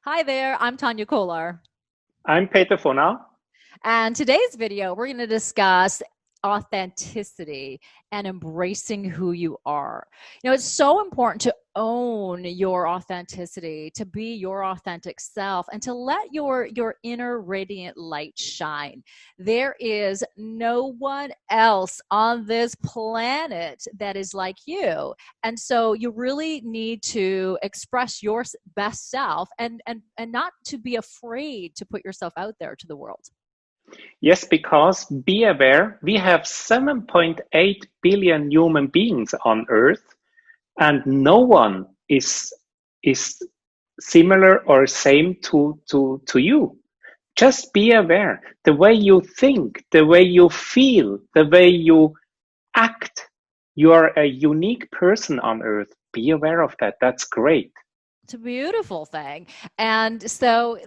Hi there, I'm Tania Kolar. I'm Peter Fonal. And today's video, we're going to discuss authenticity and embracing who you are. It's so important to own your authenticity, to be your authentic self, and to let your inner radiant light shine. There is no one else on this planet that is like you. And so you really need to express your best self and not to be afraid to put yourself out there to the world. Yes, because be aware, we have 7.8 billion human beings on Earth, and no one is similar or same to you. Just be aware. The way you think, the way you feel, the way you act, you are a unique person on Earth. Be aware of that. That's great. It's a beautiful thing. And so,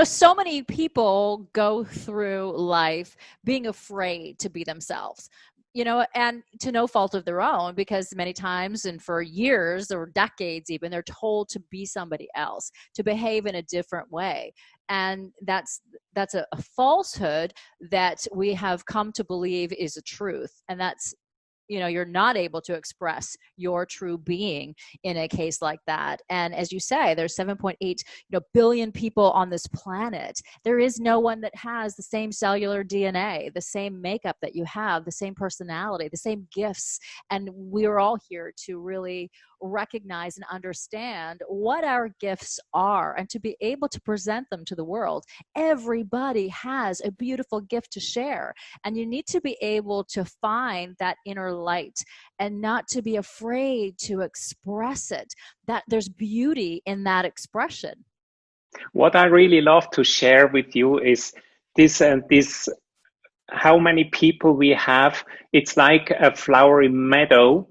so many people go through life being afraid to be themselves, and to no fault of their own, because many times and for years or decades even, they're told to be somebody else, to behave in a different way. And that's a falsehood that we have come to believe is a truth. And that's you're not able to express your true being in a case like that. And as you say, there's 7.8 billion people on this planet. There is no one that has the same cellular DNA, the same makeup that you have, the same personality, the same gifts. And we're all here to really recognize and understand what our gifts are and to be able to present them to the world. Everybody has a beautiful gift to share, and you need to be able to find that inner light and not to be afraid to express it. That there's beauty in that expression. What I really love to share with you is this how many people we have. It's like a flowery meadow.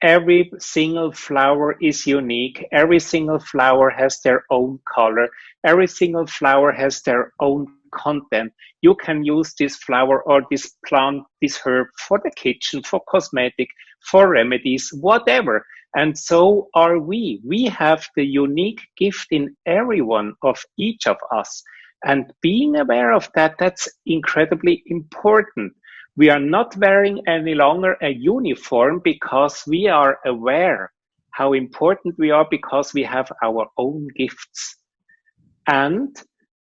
Every single flower is unique. Every single flower has their own color. Every single flower has their own content. You can use this flower or this plant, this herb for the kitchen, for cosmetic, for remedies, whatever. And so are we. We have the unique gift in every one of each of us. And being aware of that, that's incredibly important. We are not wearing any longer a uniform because we are aware how important we are because we have our own gifts. And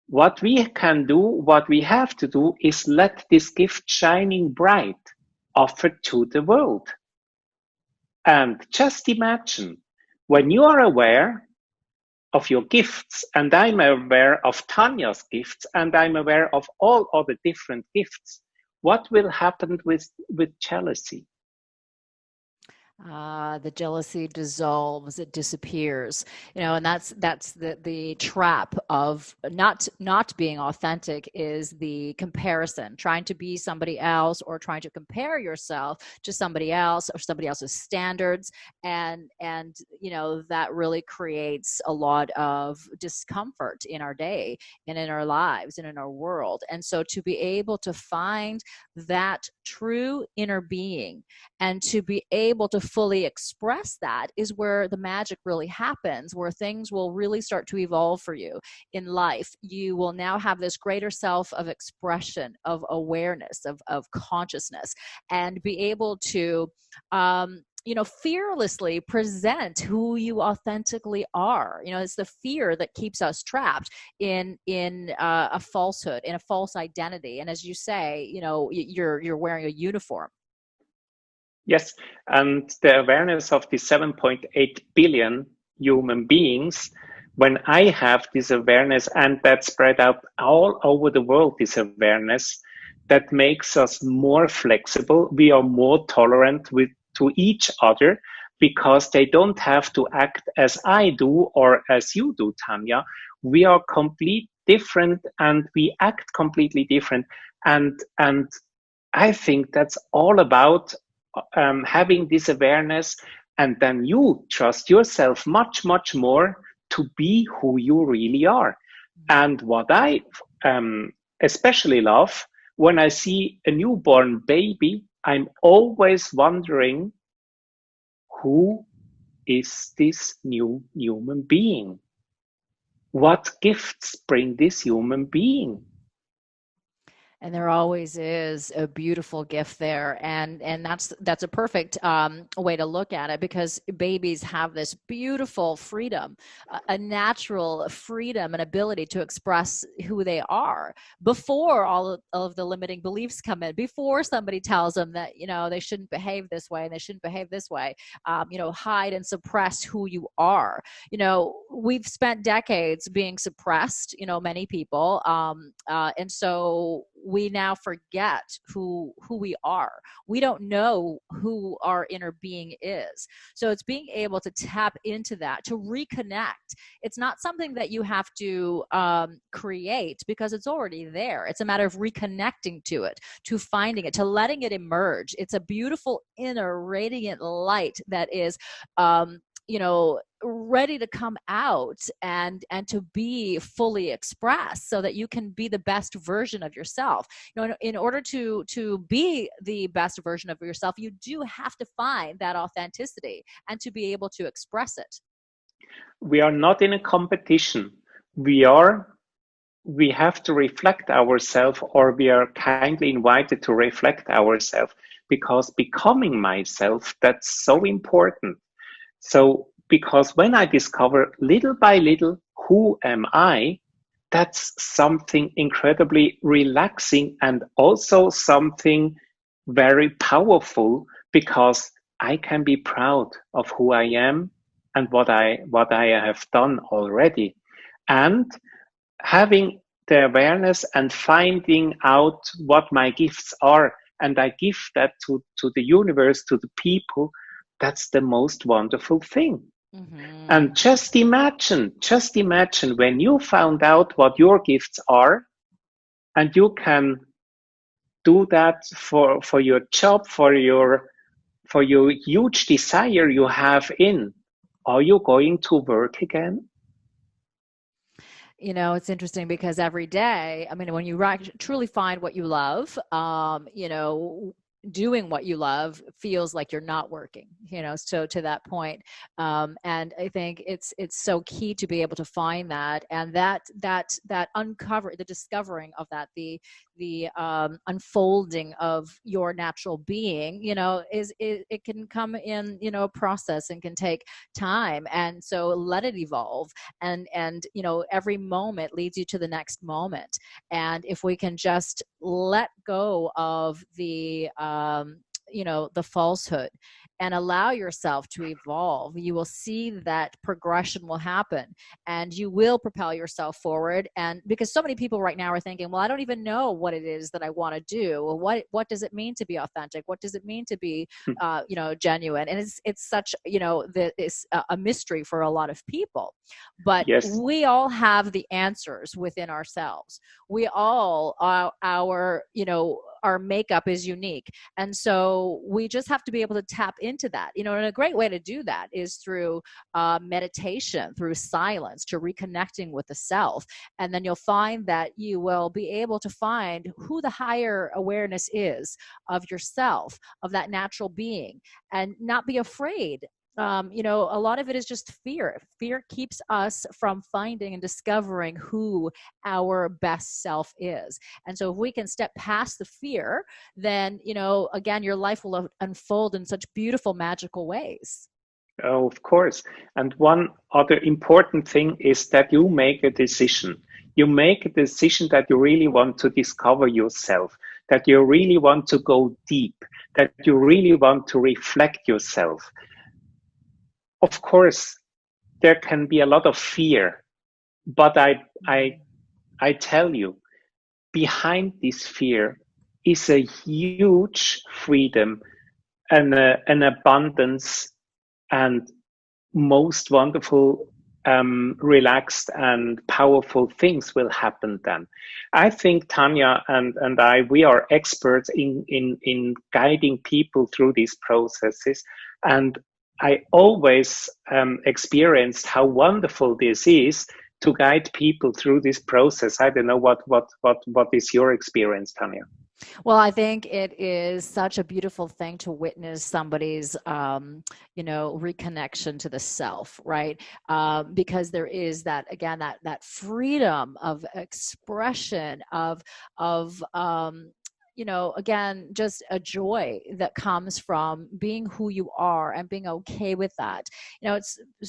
what we can do, what we have to do is let this gift shining bright offer to the world. And just imagine when you are aware of your gifts, and I'm aware of Tanya's gifts, and I'm aware of all other different gifts, what will happen with jealousy? The jealousy dissolves, it disappears, and that's the trap of not being authentic, is the comparison, trying to be somebody else or trying to compare yourself to somebody else or somebody else's standards. And that really creates a lot of discomfort in our day and in our lives and in our world. And so to be able to find that true inner being and to be able to fully express that is where the magic really happens, where things will really start to evolve for you in life. You will now have this greater self of expression, of awareness, of consciousness, and be able to fearlessly present who you authentically are. It's the fear that keeps us trapped in a falsehood, in a false identity. And as you say, you're wearing a uniform. Yes, and the awareness of the 7.8 billion human beings, when I have this awareness and that spread out all over the world, this awareness, that makes us more flexible. We are more tolerant to each other because they don't have to act as I do or as you do, Tanya. We are complete different and we act completely different. And I think that's all about having this awareness, and then you trust yourself much, much more to be who you really are. And what I especially love, when I see a newborn baby, I'm always wondering, who is this new human being? what gifts bring this human being. And there always is a beautiful gift there, and that's a perfect way to look at it, because babies have this beautiful freedom, a natural freedom and ability to express who they are before all of the limiting beliefs come in, before somebody tells them that they shouldn't behave this way and they shouldn't behave this way. Hide and suppress who you are. We've spent decades being suppressed, many people, and so we now forget who we are. We don't know who our inner being is. So it's being able to tap into that, to reconnect. It's not something that you have to create, because it's already there. It's a matter of reconnecting to it, to finding it, to letting it emerge. It's a beautiful inner radiant light that is ready to come out and to be fully expressed, so that you can be the best version of yourself. In order to be the best version of yourself, you do have to find that authenticity and to be able to express it. We are not in a competition. We have to reflect ourselves, or we are kindly invited to reflect ourselves, because becoming myself, that's so important. So, because when I discover little by little who am I, that's something incredibly relaxing, and also something very powerful, because I can be proud of who I am and what I have done already. And having the awareness and finding out what my gifts are, and I give that to the universe, to the people, that's the most wonderful thing. And Mm-hmm. just imagine when you found out what your gifts are, and you can do that for your job, for your huge desire you have in. Are you going to work again? It's interesting, because every day, I mean, when you truly find what you love, doing what you love feels like you're not working, so to that point. And I think it's so key to be able to find that, and that uncover the discovering of that, the unfolding of your natural being, it can come in, a process, and can take time. And so let it evolve, and every moment leads you to the next moment. And if we can just let go of the falsehood, and allow yourself to evolve, you will see that progression will happen, and you will propel yourself forward. And because so many people right now are thinking, well, I don't even know what it is that I want to do. Well, what does it mean to be authentic? What does it mean to be genuine? And it's such it's a mystery for a lot of people. But Yes. we all have the answers within ourselves. We all our makeup is unique. And so we just have to be able to tap into that. And a great way to do that is through meditation, through silence, to reconnecting with the self. And then you'll find that you will be able to find who the higher awareness is of yourself, of that natural being, and not be afraid. A lot of it is just fear. Fear keeps us from finding and discovering who our best self is. And so if we can step past the fear, then, again, your life will unfold in such beautiful, magical ways. Oh, of course. And one other important thing is that you make a decision. You make a decision that you really want to discover yourself, that you really want to go deep, that you really want to reflect yourself. Of course, there can be a lot of fear, but I tell you, behind this fear is a huge freedom and an abundance, and most wonderful, relaxed and powerful things will happen then. I think Tania and I, we are experts in guiding people through these processes. And I always experienced how wonderful this is to guide people through this process. I don't know what is your experience, Tania? Well, I think it is such a beautiful thing to witness somebody's, reconnection to the self, right? Because there is that, again, that freedom of expression, again, just a joy that comes from being who you are and being okay with that.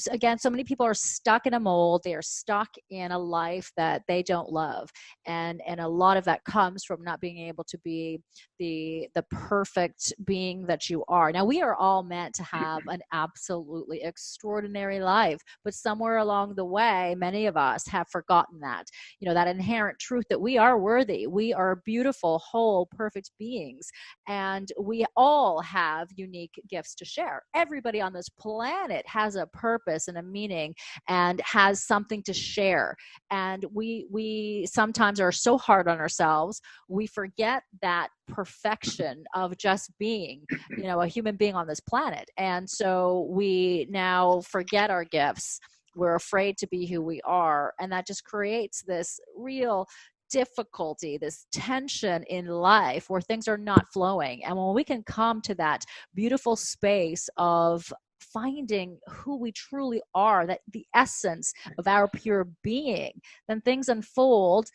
Again, so many people are stuck in a mold. They are stuck in a life that they don't love, and a lot of that comes from not being able to be the perfect being that you are. Now, we are all meant to have an absolutely extraordinary life, but somewhere along the way, many of us have forgotten that, that inherent truth that we are worthy. We are beautiful, whole, perfect beings, and we all have unique gifts to share. Everybody on this planet has a purpose and a meaning and has something to share. And we sometimes are so hard on ourselves, we forget that perfection of just being, a human being on this planet. And so we now forget our gifts. We're afraid to be who we are, and that just creates this real difficulty, this tension in life where things are not flowing. And when we can come to that beautiful space of finding who we truly are, that the essence of our pure being, then things unfold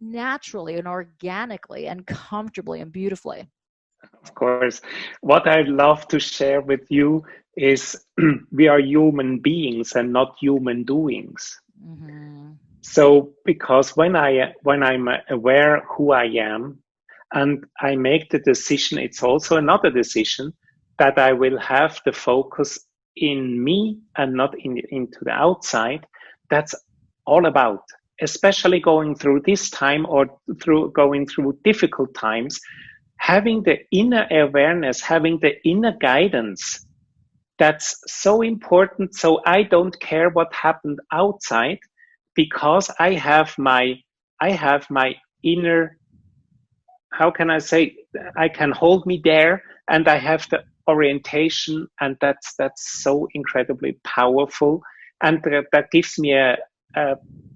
naturally and organically and comfortably and beautifully. Of course, what I'd love to share with you is we are human beings and not human doings. Mm-hmm. So because when I'm aware who I am and I make the decision, it's also another decision that I will have the focus in me and not into the outside. That's all about, especially going through this time or through going through difficult times, having the inner awareness, having the inner guidance. That's so important. So I don't care what happened outside because I have my inner, how can I say, I can hold me there and I have the orientation, and that's so incredibly powerful, and that gives me a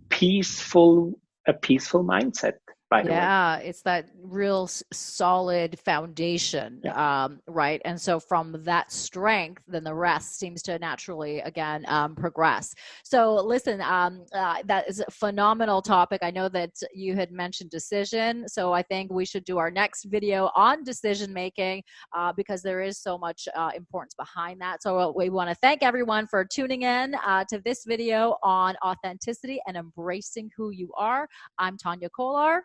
peaceful a peaceful mindset, by the way. Yeah, it's that real solid foundation, Yeah. right? And so from that strength, then the rest seems to naturally, again, progress. So listen, that is a phenomenal topic. I know that you had mentioned decision, so I think we should do our next video on decision making, because there is so much importance behind that. So we want to thank everyone for tuning in to this video on authenticity and embracing who you are. I'm Tanya Kolar.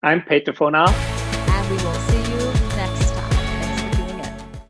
I'm Peter Fonar. And we will see you